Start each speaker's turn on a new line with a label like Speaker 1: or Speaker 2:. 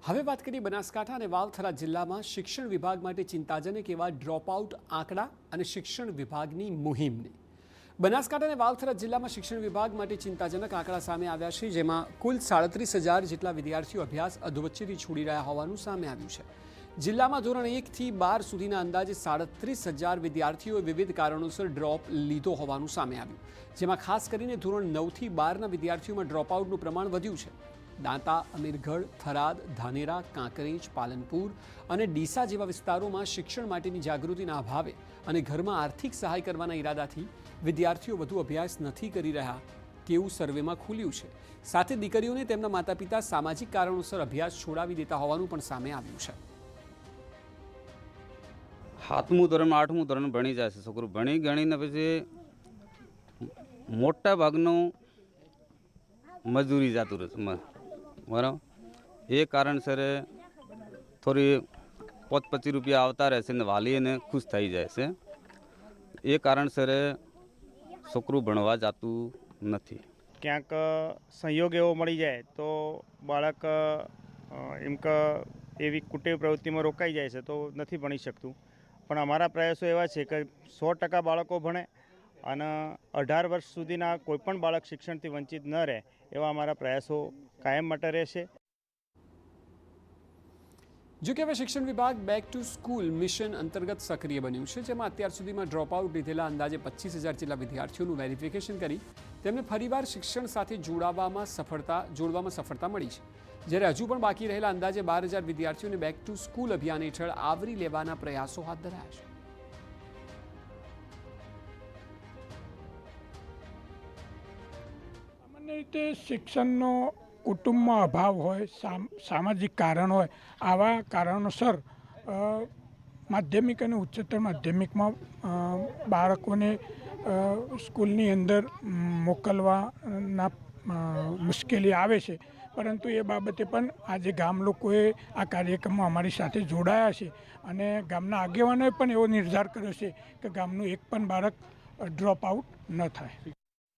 Speaker 1: હવે વાત કરીએ બનાસકાંઠા અને વાવથરા જિલ્લામાં શિક્ષણ વિભાગ માટે ચિંતાજનક એવા ડ્રોપઆઉટ આંકડા અને શિક્ષણ વિભાગની મુહિમની. બનાસકાંઠા અને વાવથરા જિલ્લામાં શિક્ષણ વિભાગ માટે ચિંતાજનક આંકડા સામે આવ્યા છે, જેમાં કુલ 37,000 જેટલા વિદ્યાર્થીઓ અભ્યાસ અધવચ્ચેથી છોડી રહ્યા હોવાનું સામે આવ્યું છે. જિલ્લામાં ધોરણ 1 થી 12 સુધીના અંદાજે 37,000 વિદ્યાર્થીઓએ વિવિધ કારણોસર ડ્રોપ લીધો હોવાનું સામે આવ્યું, જેમાં ખાસ કરીને ધોરણ 9 થી 12ના વિદ્યાર્થીઓમાં ડ્રોપઆઉટનું પ્રમાણ વધ્યું છે. દાંતા, અમીરગઢ, થરાદ, ધાનેરા, કાંકરેજ, પાલનપુર અને ડીસા જેવા વિસ્તારોમાં શિક્ષણ માટેની જાગૃતિના અભાવે અને ઘરમાં આર્થિક સહાય કરવાના ઈરાદાથી વિદ્યાર્થીઓ વધુ અભ્યાસ નથી કરી રહ્યા તેવું સર્વેમાં ખુલ્યું છે. સાથે દીકરીઓને તેમના માતા પિતા સામાજિક કારણોસર અભ્યાસ છોડાવી દેતા હોવાનું પણ સામે આવ્યું છે.
Speaker 2: 7મું ધોરણ 8મું ધોરણ ભણી જાય છે છોકરું. ભણી ગણીને પછી મોટા ભાગનું મજૂરી જતું રહે છે બરાબર. એ કારણસર થોડી 25 રૂપિયા આવતા રહેશે ને વાલીને ખુશ થઈ જાય છે. એ કારણસર છોકરું ભણવા જતું નથી.
Speaker 3: ક્યાંક સંયોગ એવો મળી જાય તો બાળક એમ કે એવી કુટેવ પ્રવૃત્તિમાં રોકાઈ જાય છે તો નથી ભણી શકતું. પણ અમારા પ્રયાસો એવા છે કે 100% બાળકો ભણે અને 18 વર્ષ સુધીના કોઈપણ બાળક શિક્ષણથી વંચિત ન રહે એવા અમારા પ્રયાસો કાયમ માટે રહેશે.
Speaker 1: જો કે હવે શિક્ષણ વિભાગ બેક ટુ સ્કૂલ મિશન અંતર્ગત સક્રિય બન્યું છે, જેમાં અત્યાર સુધીમાં ડ્રોપઆઉટ લીધેલા અંદાજે 25,000 જેટલા વિદ્યાર્થીઓનું વેરિફિકેશન કરી તેમને ફરીવાર શિક્ષણ સાથે જોડવામાં સફળતા મળી છે. જ્યારે હજુ પણ બાકી રહેલા અંદાજે 12,000 વિદ્યાર્થીઓને બેક ટુ સ્કૂલ અભિયાન હેઠળ આવરી લેવાના પ્રયાસો હાથ ધરાયા છે.
Speaker 4: સામાન્ય રીતે શિક્ષણનો કુટુંબમાં અભાવ હોય, સામાજિક કારણ હોય, આવા કારણોસર માધ્યમિક અને ઉચ્ચતર માધ્યમિકમાં બાળકોને સ્કૂલની અંદર મોકલવાના મુશ્કેલી આવે છે. પરંતુ એ બાબતે પણ આજે ગામ લોકોએ આ કાર્યક્રમમાં અમારી સાથે જોડાયા છે અને ગામના આગેવાનોએ પણ એવો નિર્ધાર કર્યો છે કે ગામનું એક પણ બાળક ડ્રોપ આઉટ ન થાય.